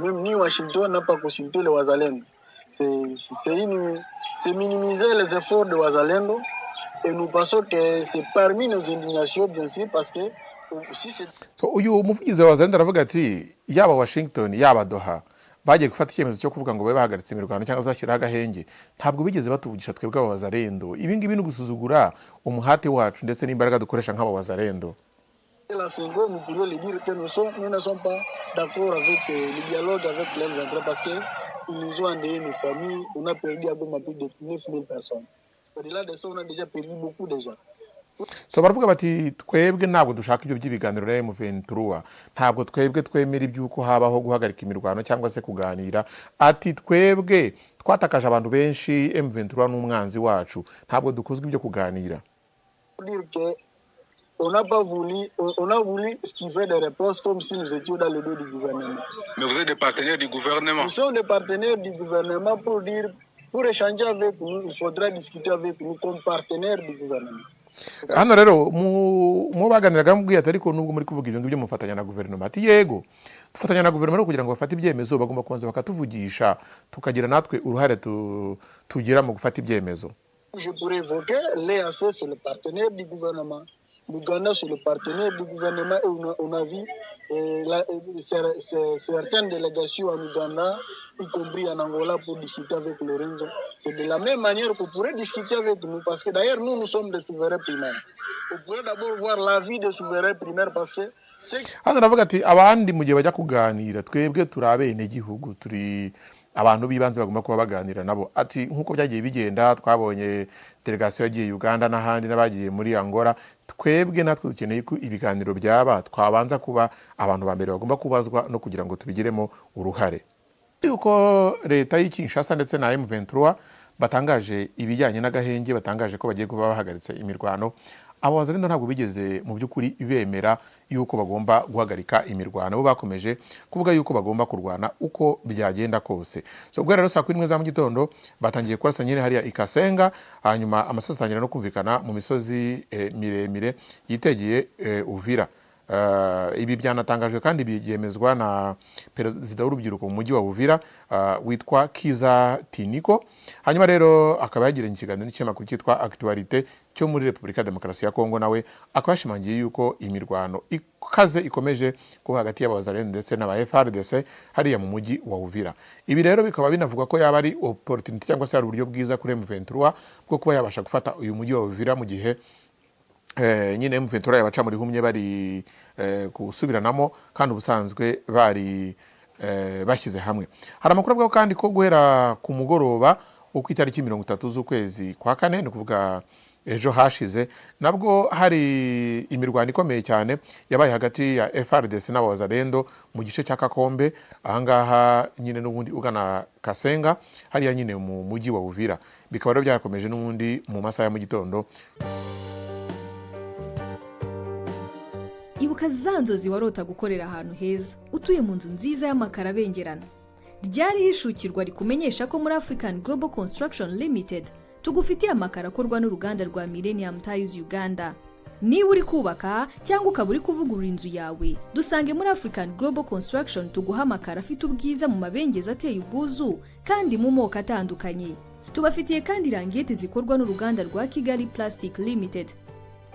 même ni Washington n'a pas consulté les Wazalendo. C'est minimiser les efforts de Wazalendo et nous pensons que c'est parmi nos indignations bien sûr parce que si c'est uyu muvugizi wa Wazalendo aravuga ati yaba Washington yaba Doha bagiye gufata icyemezo cyo kuvuga ngo babe bahagaritse imirwano cyangwa zashyiraho agahenge ntabwo bigeze batuvugisha twebwe aba Wazalendo ibi ngibi ni gusuzugura umuhate wacu ndetse n'imbaraga dukoresha nk'aba Wazalendo. la seconde, nous pourrions le dire que nous ne sommes pas d'accord avec le dialogue avec les gens parce qu'ils nous ont endeuillé nos familles. On a perdu à Goma plus de 9000 personnes. Au-delà de ça, on a déjà perdu beaucoup de gens. So baravuga bati twebwe ntabwo dushaka ibyo by'ibiganiro na M23 ntabwo twebwe twemera ibyuko habaho guhagarika imirwano cyangwa se kuganira ati twebwe twatakaje abantu benshi M23 n'umwanzi wacu ntabwo dukozwe ibyo kuganira. On n'a pas voulu, on a voulu esquiver des réponses comme si nous étions dans le dos du gouvernement. Mais vous êtes des partenaires du gouvernement. Nous sommes des partenaires du gouvernement pour échanger avec nous, il faudra discuter avec nous comme partenaires du gouvernement. Hano rero mu baganiraga mubwiye ati ariko nubwo muri kuvuga ibyo ngibyo mufatanya na guverinoma ati yego dufatanya na guverinoma kugira ngo bafate ibyemezo bagomba kubanza bakatuvugisha tukagira natwe uruhare tugira mu gufata ibyemezo. Je pourrais évoquer l'EAC sur le partenaire du gouvernement. L'Ouganda sur le partenaire du gouvernement et on a vu certaines délégations en Ouganda, y compris en Angola, pour discuter avec les Lorenzo. C'est de la même manière qu'on pourrait discuter avec nous, parce que d'ailleurs, nous sommes des souverains primaires. On pourrait d'abord voir l'avis des souverains primaires, parce que hano navuga ati abandi mu gihe bajya kuganira twebwe turi abenegihugu turi abantu bibanze bagomba kuba baganira nabo ati nkuko byagiye bigenda twabonye delegation yagiye Uganda n'ahandi n'abagiye muri Angola twebwe natwe dukeneye ko ibiganiro byaba twabanza kuba abantu ba mbere bagomba kubazwa no kugira ngo tubigiremo uruhare. Yuko leta y'Kinshasa ndetse na M23 batangaje ibijyanye n'agahenge batangaje ko bagiye kuba bahagaritse imirwano abo Wazalendo ntabwo bigeze mu by'ukuri bemera yuko bagomba guhagarika imirwano bo bakomeje kuvuga yuko bagomba kurwana uko byagenda kose. So gwera rero saa 7 za mu gitondo batangiye kurasa nyine hariya Ikasenga hanyuma amasasu atangira no kumvikana mu misozi miremire yitegeye Uvira. Ibi byanatangajwe kandi byemezwa na perezida w'urubyiruko mu mujyi wa Uvira witwa Kiza Tiniko. Hanyuma rero akaba yagiranye ikiganiro n'ikinyamakuru cyitwa Actualité cyo muri Repubulika Demokarasi ya Kongo nawe akabashimangiye yuko imirwano ikaze ikomeje kuba hagati y'Abazalendo ndetse n'aba FARDC hariya mu mujyi wa Uvira. Ibi rero bikaba binavuga ko yaba ari opportunity cyangwa se ari uburyo bwiza kuri M23 bwo kuba yabasha gufata uyu mujyi wa Uvira mu gihe nyine M23 yabaca muri humye bari kusubiranamo kandi ubusanzwe bari bashyize hamwe. Hari amakuru avuga kandi ko guhera ku mugoroba uko itariki 30 z'ukwezi kwa kane no kuvuga ejo hashize nabwo hari imirwano ikomeye cyane yabaye hagati ya FARDC n'Abazalendo mu gice cya Kakombe ahangaha nyine n'ubundi ugana Kasenga hariya nyine mu mujyi wa Uvira. Bikaba rero byarakomeje n'ubundi mu masaha ya mu gitondo. Ibuka za nzozi warota gukorera ahantu heza utuye mu nzu nziza y'amakara abengerana. Ryari hishukirwa rikumenyesha ko muri African Global Construction Limited tugufitiye amakara akorwa n'uruganda rwa Millennium Tiles Uganda. Niba uri kubaka cyangwa ukaba uri kuvugurura inzu yawe dusange muri African Global Construction tuguha amakara afite ubwiza mu mabengeza ateye ubwuzu kandi mu moko atandukanye. Tubafitiye kandi rangete zikorwa n'uruganda rwa Kigali Plastic Limited.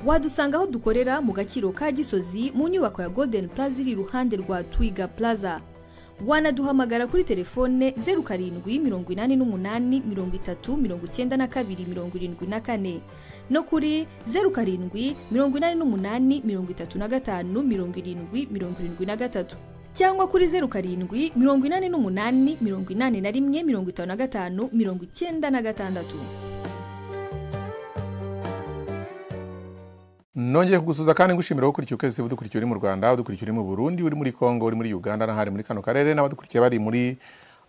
Wadusanga aho dukorera mu Gakiro ka Gisozi mu nyubako ya Golden Plaza iri ruhande rwa Twiga Plaza. Wanaduhamagara kuri telefone 0788309274 no kuri 0788357073 cyangwa kuri 0788815596. Nongeye kugusuza kandi ngushimira gukurikira ukwezi dukurikiye uri mu Rwanda, udukurikiye uri mu Burundi, uri muri Kongo, uri muri Uganda n'ahari muri kano karere n'abadukurikiye bari muri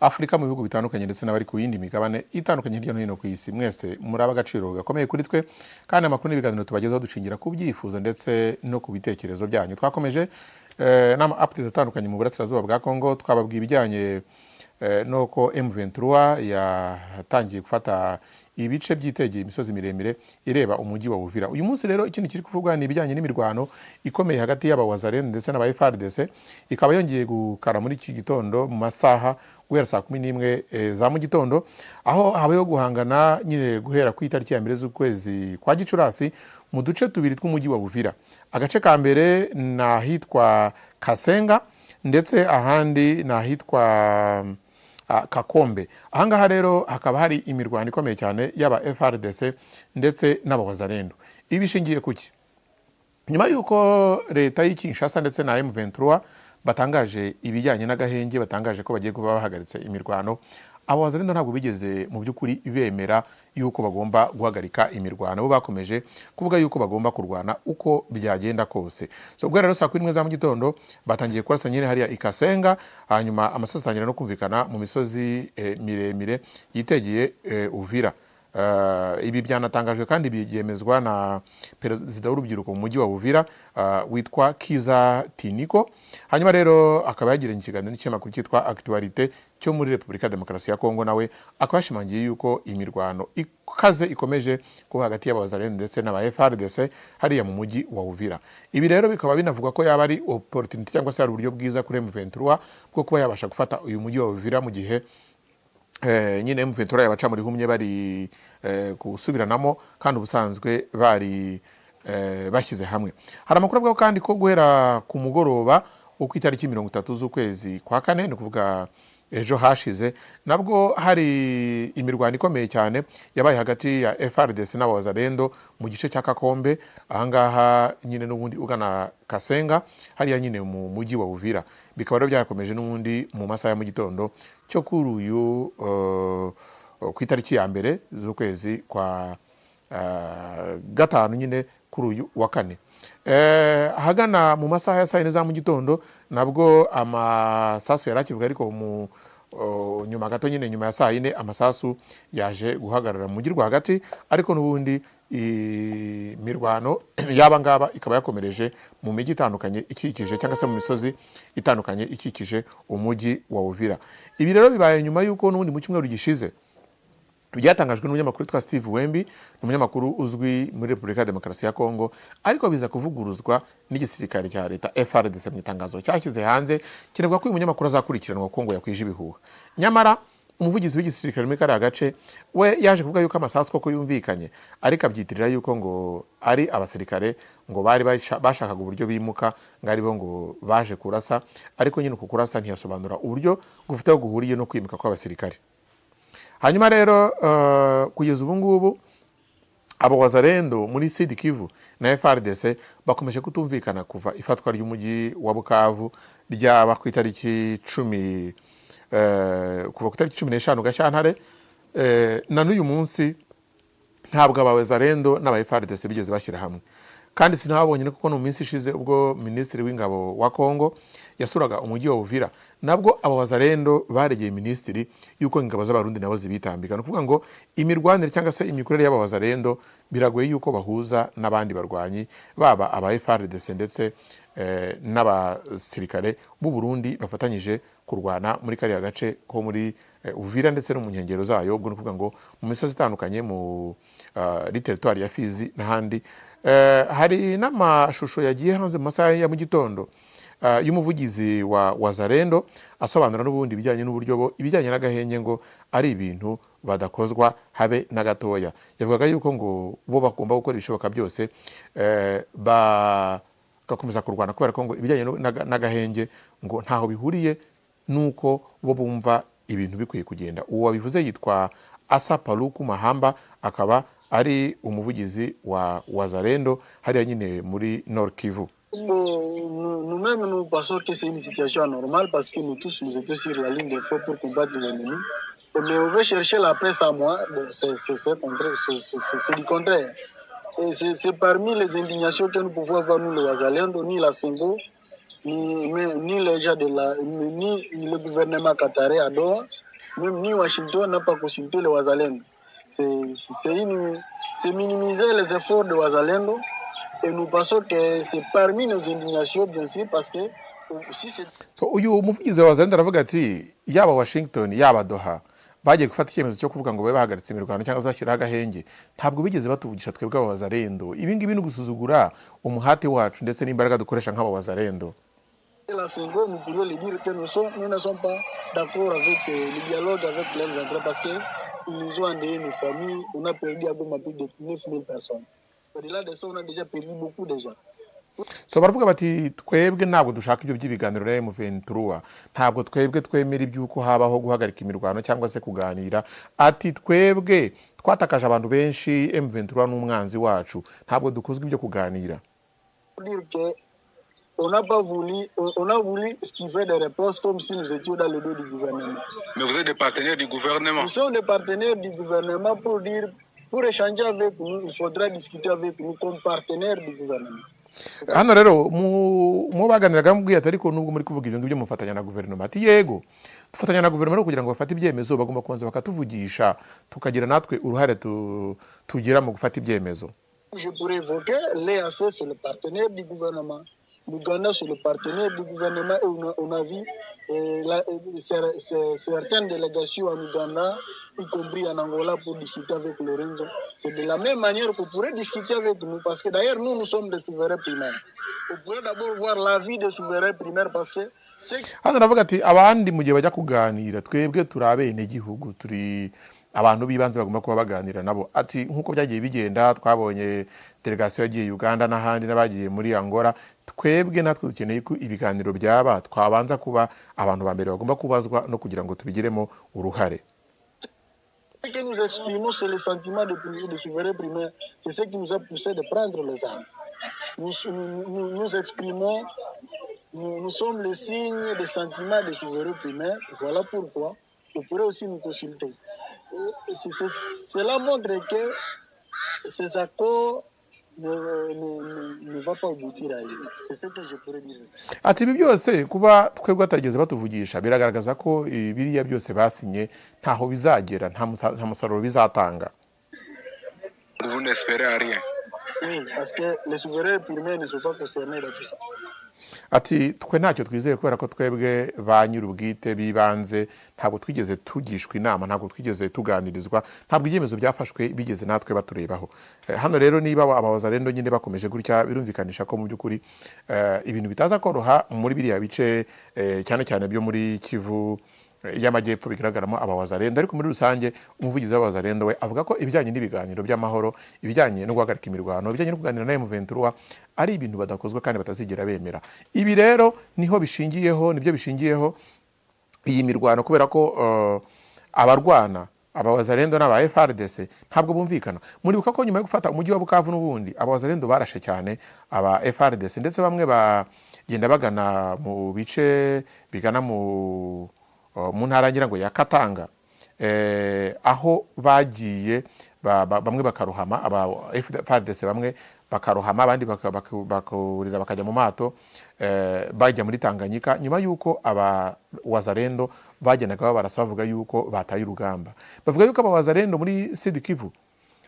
Afrika mu bihugu bitandukanye ndetse n'abari ku yindi migabane itandukanye hirya no hino ku isi. Mwese muri abagaciro gakomeye kuri twe kandi amakuru n'ibiganiro tubagezaho dushingira ku byifuzo ndetse no ku bitekerezo byanyu. Twakomeje n'ama update atandukanye mu burasirazuba bwa Kongo twababwiye ibijyanye nuko M23 yatangiye gufata ibice byitegeye imisozi miremire ireba umujyi wa Uvira. Uyu munsi rero ikindi kiri kuvugwa ni ibijyanye n'imirwano ikomeye hagati y'abawazalendo ndetse n'aba FARDC, ikaba yongeye gukara muri iki gitondo mu masaha guhera saa 11 za mu gitondo, aho habayeho guhangana nyine guhera ku itariki ya mbere z'ukwezi kwa Gicurasi mu duce tubiri tw'umujyi wa Uvira. Agace ka mbere nahitwa Kasenga ndetse ahandi nahitwa Kakombe. Ahangaha rero hakaba hari imirwano ikomeye cyane y'aba FARDC ndetse n'abawazalendo. Ibi bishingiye kuki? Nyuma yuko leta y'Kinshasa ndetse na M23 batangaje ibijyanye n'agahenge, batangaje ko bagiye kuba bahagaritse imirwano, abawazalendo ntabwo bigeze mu by'ukuri bemera yuko bagomba guhagarika imirwano. Bo bakomeje kuvuga yuko bagomba kurwana uko byagenda kose. So guhera rero saa 11 za mu gitondo batangiye kurasa nyine hariya Ikasenga, hanyuma amasasu atangira no kumvikana mu misozi miremire yitegeye Uvira. Ibi byanatangajwe kandi byemezwa na perezida w'urubyiruko mu mujyi wa Uvira witwa Kiza Tiniko. Hanyuma rero akaba yagiranye ikiganiro n'ikinyamakuru cyitwa Actualité cyo muri Repubulika Demokarasi ya Kongo, nawe akaba yashimangiye yuko imirwano ikaze ikomeje kuba hagati y'abawazalendo ndetse n'aba FARDC hariya mu mujyi wa Uvira. Ibi rero bikaba binavuga ko yaba ari opportunity cyangwa se ari uburyo bwiza kuri M23 bwo kuba yabasha gufata uyu mujyi wa Uvira mu gihe nyine M23 yabaca muri humye bari gusubiranamo kandi ubusanzwe bari bashyize hamwe. Hari amakuru avuga kandi ko guhera ku mugoroba wo ku itariki 30 z'ukwezi kwa kane, ni kuvuga ejo hashize, nabwo hari imirwano ikomeye cyane yabaye hagati ya FARDC n'abawazalendo mu gice cya Kakombe, ahangaha nyine n'ubundi ugana Kasenga hariya nyine mu mujyi wa Uvira. Bikaba rero byarakomeje n'ubundi mu masaha ya mu gitondo cyo kuri uyu ku itariki ya mbere z'ukwezi kwa gatanu nyine kuri uyu wa kane. Ahagana mu masaha ya saa 4 za mu gitondo nabwo amasasu yarakivuga, ariko mu nyuma gato nyine nyuma ya saa 4 amasasu yaje guhagarara mu mujyi rwagati, ariko n'ubundi imirwano yaba ngaba ikaba yakomereje mu mijyi itandukanye ikikije cyangwa se mu misozi itandukanye ikikije umujyi wa Uvira. Ibi rero bibaye nyuma yuko n'ubundi mu cyumweru gishize byatangajwe n'umunyamakuru witwa Steve Wembi, umunyamakuru uzwi muri Repubulika Demokarasi ya Kongo, ariko biza kuvuguruzwa n'igisirikare cya leta FARDC mu itangazo cyashyize hanze kirevuga ko uyu munyamakuru azakurikiranwa Kongo yakwije ibihuha. Nyamara umuvugizi w'igisirikare muri kariya gace we yaje kuvuga yuko amasasu koko yumvikanye, ariko abyitirira yuko ngo ari abasirikare ngo bari bashakaga uburyo bimuka, ngo aribo ngo baje kurasa, ariko nyine uku kurasa ntiyasobanura uburyo gufiteho guhuriye no kwimuka kw'abasirikare. Hanyuma rero kugeza ubu ngubu abawazalendo muri Sud Kivu na FARDC bakomeje kutumvikana kuva ifatwa ry'umujyi wa Bukavu ryaba ku itariki 10 kuva ku itariki 15 Gashyantare, na n'uyu munsi ntabwo abawazalendo n'aba FARDC bigeze bashyira hamwe. Kandi sinabonye kuko no minsi ishize ubwo Minisitiri w'Ingabo wa Kongo yasuraga umujyi wa Uvira, nabwo abawazalendo baregeye Minisitiri yuko ingabo z'abarundi nabo zibitambika. No kuvuga ngo imirwanire cyangwa se imikorere y'abawazalendo biragoye yuko bahuza n'abandi barwanyi baba aba FARDC ndetse n'abasirikare b'u Burundi bafatanyije kurwana muri kariya gace ko muri Uvira ndetse no mu nkengero zayo, ubwo no kuvuga ngo mu misozi itandukanye mu territoire ya Fizi n'ahandi. Hari n'amashusho yagiye hanze mu masaha ya mu gitondo y'umuvugizi wa wazalendo asobanura n'ubundi bijyanye n'uburyo ibijyanye n'agahenge ngo ari ibintu badakozwa habe na gatoya. Yavugaga yuko ngo bo bagomba gukora ibishoboka byose bagakomeza kurwana, kubera ko ngo ibijyanye n'agahenge ngo ntaho bihuriye nuko bo bumva ibintu bikwiye kugenda. Uwo wabivuze yitwa Asa Paluku Mahamba, akaba ari umuvugizi wa wazalendo hariya nyine muri Nord Kivu. Nous-mêmes, nous pensons que c'est une situation anormale parce que nous tous, nous étions sur la ligne de feu pour combattre l'ennemi. Mais on veut chercher la paix sans moi, c'est du contraire. C'est parmi les indignations que nous pouvons avoir, nous, les Wazalendo, ni la Sengo, ni les gens de la, ni le gouvernement qatarais à Doha, même ni Washington n'a pas consulté les Wazalendo. C'est minimiser les efforts de Wazalendo. Et nous pensons que c'est parmi nos indignations, bien sûr, parce que si c'est... So, uyu muvugizi wa wazalendo aravuga ati yaba Washington yaba Doha bagiye gufata icyemezo cyo kuvuga ngo babe bahagaritse imirwano cyangwa zashyiraho agahenge ntabwo bigeze batuvugisha twebwe abawazarendo. Ibi ngibi ni ugusuzugura umuhate wacu ndetse n'imbaraga dukoresha nk'abawazarendo. La seconde, nous pourrions le dire que nous ne sommes pas d'accord avec le dialogue avec les M23 parce qu'ils nous ont endeuillé nos familles. On a perdu à Goma plus de 9000 personnes. Au-delà de ça, on a déjà perdu beaucoup de gens. So baravuga bati twebwe ntabwo dushaka ibyo by'ibiganiro na M23, ntabwo twebwe twemera iby'uko habaho guhagarika imirwano cyangwa se kuganira. Ati twebwe twatakaje abantu benshi, M23 n'umwanzi wacu, ntabwo dukozwe ibyo kuganira. On n'a pas voulu, on a voulu esquiver des réponses comme si nous étions dans le dos du gouvernement. Mais vous êtes des partenaires du gouvernement. Nous sommes des partenaires du gouvernement pour échanger avec nous, il faudra discuter avec nous comme partenaires du gouvernement. Hano rero mu baganiraga mubwiye ati ariko nubwo muri kuvuga ibintu byo mufatanya na guverinoma, ati yego dufatanya na guverinoma kugira ngo bafate ibyemezo, bagomba kubanza bakatuvugisha tukagira natwe uruhare tugira mu gufata ibyemezo. Je pourrais évoquer l'EAC sur le partenaire du gouvernement, l'Ouganda sur le partenaire du gouvernement, et on a vu certaines délégations en Ouganda, y compris en Angola, pour discuter avec Lorenzo. C'est de la même manière qu'on pourrait discuter avec nous, parce que d'ailleurs, nous sommes des souverains primaires. On pourrait d'abord voir l'avis des souverains primaires, parce que hano navuga ati abandi mu gihe bajya kuganira twebwe turi abenegihugu, turi abantu bibanze bagomba kuba baganira nabo. Ati nkuko byagiye bigenda, twabonye delegation yagiye Uganda n'ahandi n'abagiye muri Angola, twebwe natwe dukeneye ko ibiganiro byaba, twabanza kuba abantu ba mbere bagomba kubazwa no kugira ngo tubigiremo uruhare. Ce que nous exprimons, c'est le sentiment de souverain primaire. C'est ce qui nous a poussé de prendre les armes. Nous exprimons, nous sommes le signe des sentiments de souverain primaire. Voilà pourquoi vous pourrez aussi nous consulter. Cela montre que ces accords ne va pas aboutir à eux. C'est ce que je pourrais dire. Ati ibi byose kuba twebwe atarigeze batuvugisha biragaragaza ko biriya byose basinye ntaho bizagera, nta musaruro bizatanga. Vous n'espérez rien. Oui, parce que les souverains primaires ne sont pas concernés dans tout ça. Ati twe ntacyo twizeye kubera ko twebwe ba nyir'ubwite bibanze ntabwo twigeze tugishwa inama, ntabwo twigeze tuganirizwa, ntabwo ibyemezo byafashwe bigeze natwe baturebaho. Hano rero niba abawazarendo nyine bakomeje gutya birumvikanisha ko mu by'ukuri ibintu bitaza koroha muri biriya bice cyane cyane byo muri Kivu y'amajyepfo bigaragaramo abawazarendo. Ariko muri rusange umuvugizi w'abawazarendo we avuga ko ibijyanye n'ibiganiro by'amahoro, ibijyanye no guhagarika imirwano, ibijyanye no kuganira na M23 ari ibintu badakozwe kandi batazigera bemera. Ibi rero niho bishingiyeho, nibyo bishingiyeho iyi mirwano, kubera ko abarwana abawazarendo n'aba FARDC ntabwo bumvikana. Muribuka ko nyuma yo gufata umujyi wa Bukavu n'ubundi abawazarendo barashe cyane aba FARDC, ndetse bamwe bagenda bagana mu bice bigana mu ntara ngira ngo ya Katanga, aho bagiye bamwe bakaruhama, aba FARDC bamwe bakaruhama, abandi bakurira bakajya mu mato bajya muri Tanganyika, nyuma yuko aba wazarendo bagendaga barasa bavuga yuko bataye urugamba. Bavuga yuko aba wazarendo muri Sud Kivu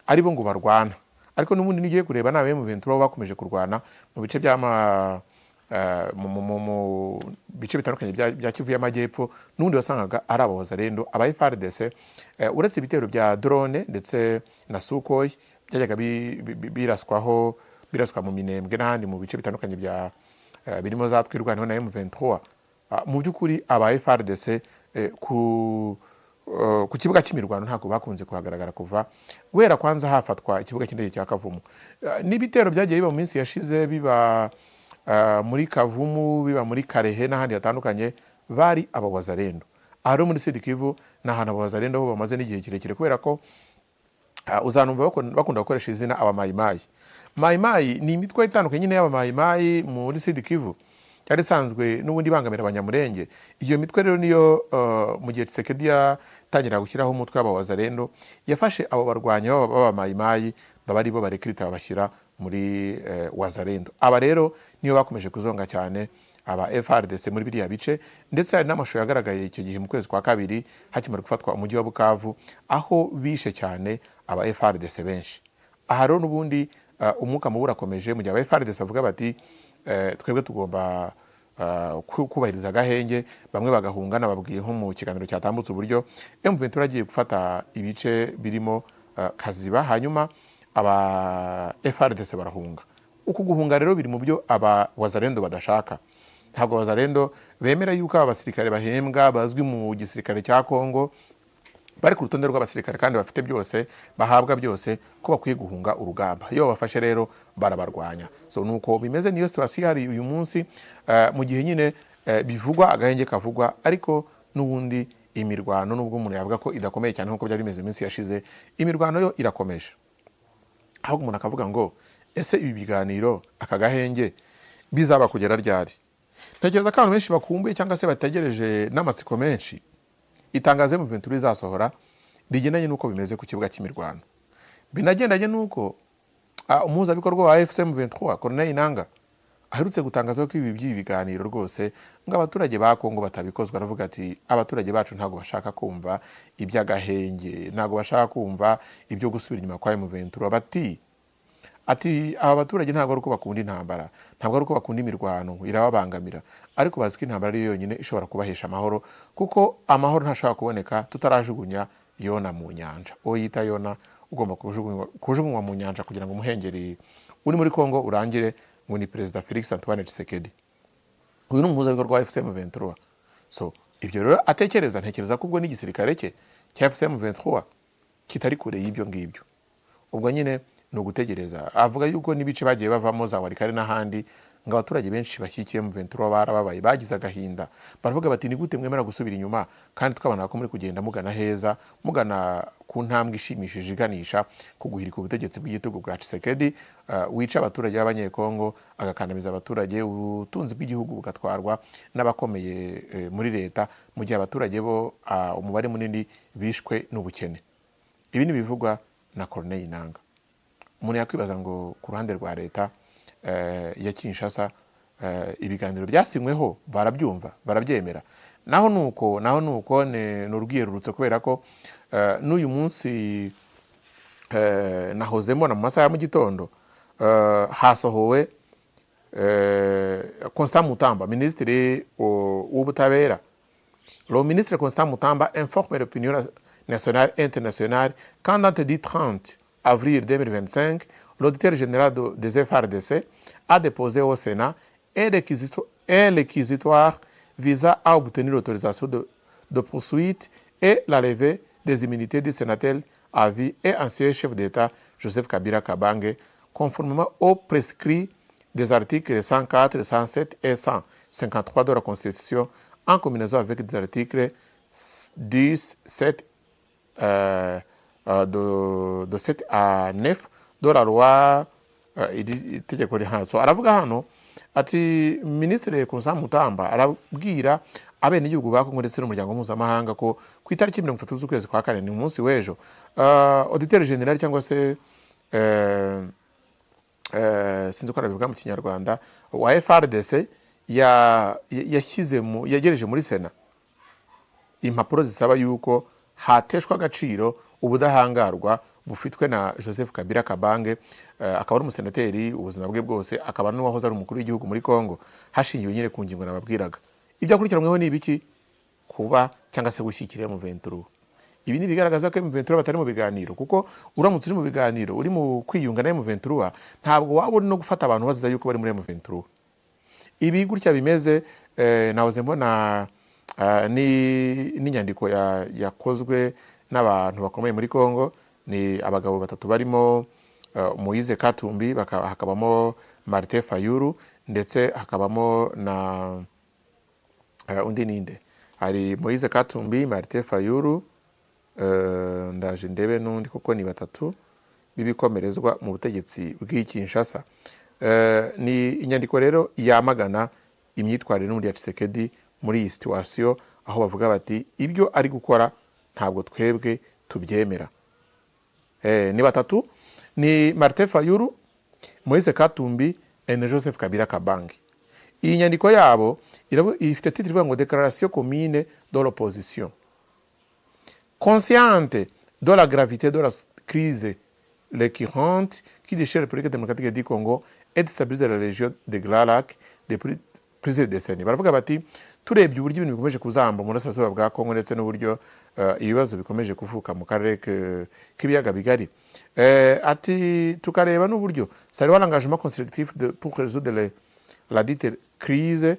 ari bo ngo barwana, ariko n'ubundi nigiye kureba nawe M23 bakomeje kurwana mu bice by'ama mu bice bitandukanye bya Kivu y'amajyepfo, n'undi wasangaga ari abawazarendo. Aba FARDC uretse ibitero bya drone ndetse na Sukhoi byajyaga biraswa mu Minembwe n'ahandi mu bice bitandukanye bya birimo zatwirwanaho na M23. Mu by'ukuri aba FARDC ku kibuga cy'imirwano ntabwo bakunze kuhagaragara kuva guhera kwanza hafatwa ikibuga cy'indege cya Kavumu. N'ibitero byagiye biba mu minsi yashize, biba muri Kavumu, biba muri Karehe n'ahandi hatandukanye, bari abawazarendo. Ahari muri Sud Kivu n'ahantu abawazarendo bo bamaze n'igihe kirekire, kubera ko uzanumva bakunda gukoresha izina aba mayimayi. Mayimayi ni imitwe itandukanye nyine y'aba mayimayi muri Sud Kivu yari isanzwe n'ubundi bangamira abanyamurenge. Iyo mitwe rero niyo mu gihe Tshisekedi yatangira gushyiraho umutwe w'abawazarendo yafashe abo barwanyi b'aba mayimayi baba ari bo barekrita babashyira muri wazarendo. Aba rero niyo bakomeje kuzonga cyane aba FARDC muri biriya bice, ndetse hari n'amashusho yagaragaye icyo gihe mu kwezi kwa kabiri hakimara gufatwa umujyi wa Bukavu, aho bishe cyane aba FARDC benshi. Aha rero n'ubundi umwuka mubi urakomeje mu gihe aba FARDC bavuga bati twebwe tugomba kubahiriza agahenge, bamwe bagahunga. Nababwiye nko mu kiganiro cyatambutse uburyo M23 agiye gufata ibice birimo Kaziba, hanyuma aba FRDC barahunga. Uku guhunga rero biri mu byo aba wazalendo badashaka. Ntabwo wazalendo bemera yuko aba basirikare bahembwa bazwi mu gisirikare cya Kongo bari ku rutonde rw'abasirikare kandi bafite byose, bahabwa byose, ko bakwiye guhunga urugamba. Iyo bafashe rero barabarwanya. So nuko bimeze, niyo situation hari uyu munsi, mu gihe nyine bivugwa agahenge kavugwa, ariko n'ubundi imirwano nubwo umuntu yavuga ko idakomeye cyane nkuko byari bimeze iminsi yashize, imirwano yo irakomeje. Ahubwo umuntu akavuga ngo ese ibi biganiro aka gahenge bizaba kugera ryari? Ntekereza ko abantu benshi bakumbuye cyangwa se bategereje n'amatsiko menshi itangazo M23 izasohora rigendanye n'uko bimeze ku kibuga cy'imirwano. Binagendanye n'uko umuhuzabikorwa wa AFC M23 Corneille Nangaa aherutse gutangaza ko ibi by'ibiganiro rwose ngo abaturage ba Kongo batabikozwa. Aravuga ati abaturage bacu ntago bashaka kumva iby'agahenge, ntago bashaka kumva ibyo gusubira inyuma kwa M23. Ati aba baturage ntago ari uko bakunda intambara, ntabwo ari uko bakunda imirwano irababangamira, ariko bazi ko intambara ari yonyine ishobora kubahesha amahoro, kuko amahoro ntashobora kuboneka tutarajugunya Yona mu nyanja. Uwo yita Yona ugomba kujugunywa mu nyanja kugira ngo umuhengeri uri muri Kongo urangire, ngo ni Perezida Felix Antoine Tshisekedi. Uyu ni umuhuzabikorwa wa FCM 23. So ibyo rero ntekereza ko ubwo n'igisirikare cye cya FCM 23 kitari kure y'ibyo ngibyo. Ubwo nyine no gutegereza. Avuga yuko nibice bagiye bavamo za Warikare n'ahandi, ngo abaturage benshi bashyikiye mu 23 barababaye, bagize agahinda. Baravuga bati ni gute mwemera gusubira inyuma kandi twabona ko muri kugenda mugana heza, mugana ku ntambwe ishimishije iganisha ku guhirika ubutegetsi bw'igitugu bwa Tshisekedi, wica abaturage b'abanyekongo, agakandamiza abaturage, ubutunzi bw'igihugu bugatwarwa n'abakomeye muri leta, mu gihe abaturage bo umubare munini bishwe n'ubukene. Ibi ni bivugwa na Corneille Nangaa. Umuntu yakwibaza ngo ku ruhande rwa leta ya Kinshasa ibiganiro byasinyweho barabyumva, barabyemera. Naho nuko n'urwiyerurutse, kubera ko n'uyu munsi nahozemo na mu masaha ya mu gitondo hasohowe Constant Mutamba, ministre w'ubutabera. Le ministre Constant Mutamba informe l'opinion nationale et internationale qu'en date du 30 avril 2025, l'auditeur général des FRDC a déposé au Sénat un réquisitoire visant à obtenir l'autorisation de poursuite et la levée des immunités du sénateur à vie et ancien chef d'État Joseph Kabila Kabange, conformément aux prescrits des articles 104, 107 et 153 de la Constitution, en combinaison avec des articles 10, 7 de 7 à 9 de la loi itegeko rihanso. Aravuga hano ati Ministre Constant Mutamba arabwira abenegihugu ba Kongo ndetse n'umuryango mpuzamahanga ko ku itariki 30 z'ukwezi kwa kane, ni umunsi w'ejo, auditeur general cyangwa se sinzi ko arabivuga mu Kinyarwanda wa FRDC yagereje muri Sena impapuro zisaba yuko hateshwa agaciro ubudahangarwa bufitwe na Joseph Kabila Kabange, akaba ari umusenateri ubuzima bwe bwose, akaba n'uwahoze ari umukuru w'igihugu muri Kongo, hashingiwe nyine ku ngingo nababwiraga. Ibyo akurikiranweho ni ibiki? Kuba cyangwa se gushyikira M23. Ibi ni bigaragaza ko M23 batari mu biganiro, kuko uramutse uri mu biganiro, uri mu kwiyunga na M23, ntabwo waba uri no gufata abantu baziza yuko bari muri M23. Ibi gutya bimeze, nahoze mbona n'inyandiko yakozwe n'abantu bakomeye muri Kongo, ni abagabo batatu barimo Moise Katumbi, hakabamo Martin Fayulu, ndetse hakabamo na undi ninde, hari Moise Katumbi, Martin Fayulu, ndaje ndebe n'undi kuko ni batatu bibikomerezwa mu butegetsi bw'Kinshasa. Ni inyandiko rero yamagana imyitwarire n'undi ya Tshisekedi muri iyi situation, aho bavuga bati ibyo ari gukora ntabwo twebwe tubyemera. Ni batatu, ni Martin Fayulu, Moise Katumbi na Joseph Kabila Kabange. Iyi nyandiko yabo ifite titre ivuga ngo Déclaration commune de l'opposition. Consciente de la gravité de la crise récurrente qui déchire la République démocratique du Congo et déstabilise la région de Grand Lac depuis plusieurs décennies. Baravuga bati turebye uburyo ibintu bikomeje kuzamba mu burasirazuba bwa Kongo ndetse n'uburyo ibibazo bikomeje kuvuka mu karere k'ibiyaga bigari, ati tukareba n'uburyo saluant l'engagement constructif pour résoudre la dite crise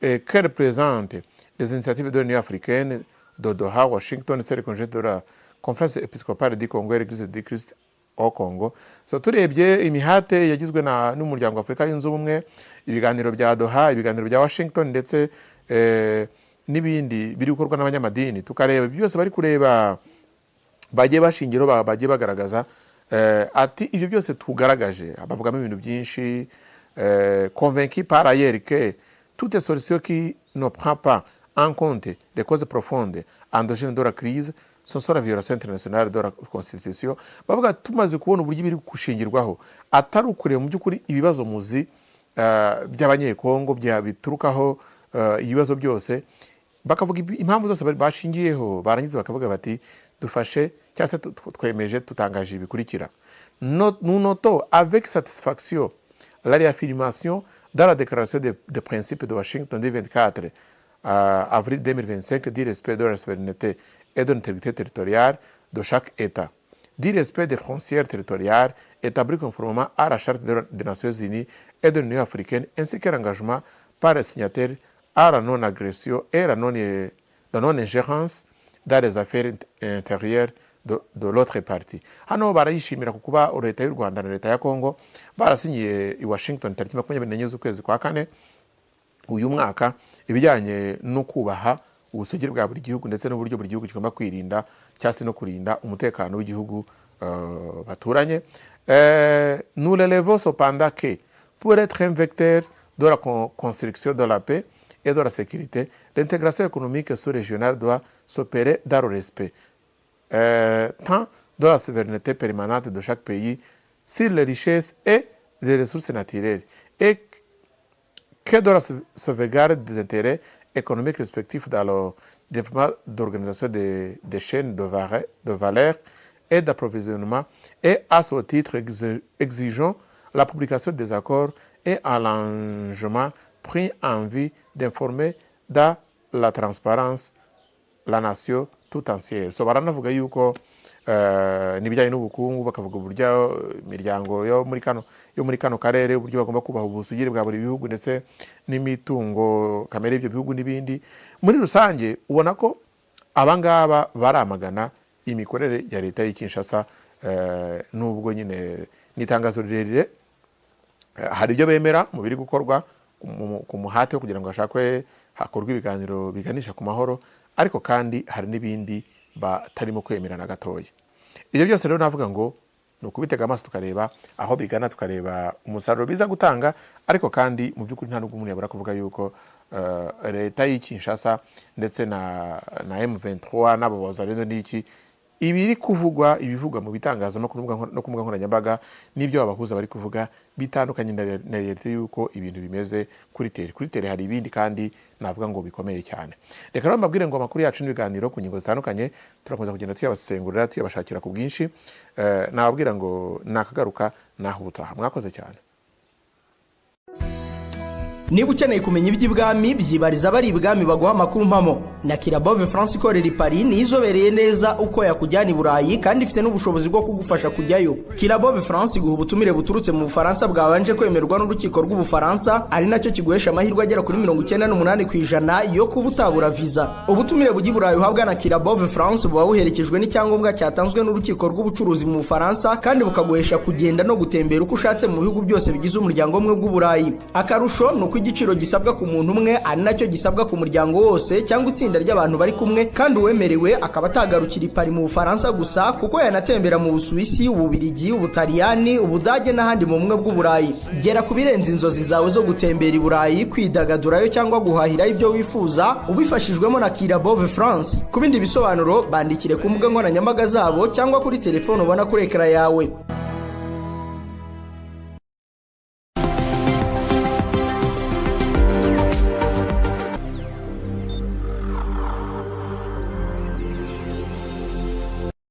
que représente les initiatives de l'Union africaine de Doha, Washington, c'est le congé de la conférence épiscopale du Congo et l'église de Christ au Congo. So turebye imihate yagizwe n'umuryango w'Afrika yunze ubumwe, ibiganiro bya Doha, ibiganiro bya Washington ndetse n'ibindi biri gukorwa n'abanyamadini, tukareba byose bari kureba bagiye bashingiro bagiye bagaragaza, ati ibyo byose tugaragaje abavugamo ibintu byinshi, convaincu par ailleurs que toute solution qui ne prend pas en compte les causes profondes endogènes de la crise sont la violation internationale de la constitution. Bavuga tumaze kubona uburyo biri gushingirwaho atari ukureba mu by'ukuri ibibazo muzi by'abanyekongo biturukaho ibibazo byose, bakavuga impamvu zose bashingiyeho, barangiza bakavuga bati dufashe cyangwa se twemeje tutangaje ibikurikira. Nous notons avec satisfaction la réaffirmation dans la déclaration de principes de Washington du 24 avril 2025 du respect de la souveraineté et de l'intégrité territoriale de chaque État, du respect des frontières territoriales établies conformément à la Charte des Nations Unies et de l'Union africaine, ainsi que l'engagement par les signataires à la non-agression et la non-ingérence dans les affaires intérieures de l'autre partie. Hano barayishimira kukuba leta y'u Rwanda na leta ya Kongo barasinyiye i Washington tariki 24 z'ukwezi kwa kane uyu mwaka ibijyanye no kubaha ubusugire bwa buri gihugu ndetse n'uburyo buri gihugu kigomba kwirinda cyangwa se no kurinda umutekano w'igihugu baturanye. Nous relevons cependant que pour être un vecteur de la construction de la paix et de la sécurité, l'intégration économique sous-régionale doit s'opérer dans le respect tant de la souveraineté permanente de chaque pays sur les richesses et les ressources naturelles, et que de la sauvegarde des intérêts économiques respectifs dans le développement d'organisation des chaînes de valeur et d'approvisionnement, et à ce titre exigeons la publication des accords et à l'engagement pris en vue d'informer dans la transparence la nation tout entière. So baranavuga yuko nibijyanye n'ubukungu, bakavuga uburyo imiryango yo muri kano karere uburyo bagomba kubaha ubusugire bwa buri bihugu ndetse n'imitungo kamere y'ibyo bihugu n'ibindi. Muri rusange ubona ko abangaba baramagana imikorere ya leta y'Kinshasa, nubwo nyine n'itangazo rirerire hari ibyo bemera mu biri gukorwa ku muhate kugira ngo hashakwe hakorwe ibiganiro biganisha ku mahoro, ariko kandi hari n'ibindi batarimo kwemera na gatoya. Ibyo byose rero navuga ngo ni ukubitega amaso tukareba aho bigana, tukareba umusaruro biza gutanga, ariko kandi mu by'ukuri nta nubwo umuntu yabura kuvuga yuko leta y'Kinshasa ndetse na M23 n'abo bazarendo n'iki ibiri kuvugwa ibivugwa mu bitangazo no ku mbuga nkoranyambaga n'ibyo abahuza bari kuvuga bitandukanye na leta yuko ibintu bimeze kuri tere hari ibindi kandi navuga ngo bikomeye cyane. Reka rero mbabwire ngo amakuru yacu n'ibiganiro ku ngingo zitandukanye turakomeza kugenda tuyabasengurira tuyabashakira ku bwinshi, nababwira ngo nakagaruka naho ubutaha. Mwakoze cyane. Niba ukeneye kumenya iby'ibwami byibariza bari ibwami baguha amakuru mpamo na Kirabove France ikorera i Paris, nizobereye neza uko yakujyana i Burayi kandi ifite n'ubushobozi bwo kugufasha kujyayo. Kirabove France iguha ubutumire buturutse mu Bufaransa bwabanje kwemerwa n'urukiko rw'Ubufaransa, ari nacyo kiguhesha amahirwe agera kuri 98% yo kuba utabura visa. Ubutumire bujya i Burayi uhabwa na Kirabove France buba buherekejwe n'icyangombwa cyatanzwe n'urukiko rw'ubucuruzi mu Bufaransa kandi bukaguhesha kugenda no gutembera uko ushatse mu bihugu byose bigize umuryango umwe bw'Uburayi. Akarusho nuko igiciro gisabwa ku muntu umwe ari nacyo gisabwa ku muryango wose cyangwa itsinda ry'abantu bari kumwe, kandi uwemerewe akaba atagarukira i Paris mu Bufaransa gusa kuko yanatembera mu Busuwisi, Ububirigi, Ubutaliyani, Ubudage n'ahandi mu bumwe bw'Uburayi. Gera ku birenze inzozi zawe zo gutembera i Burayi, kwidagadurayo cyangwa guhahirayo ibyo wifuza ubifashijwemo na Kirabove France. Ku bindi bisobanuro bandikire ku mbuga nkoranyambaga zabo cyangwa kuri telefone ubona kuri ekara yawe.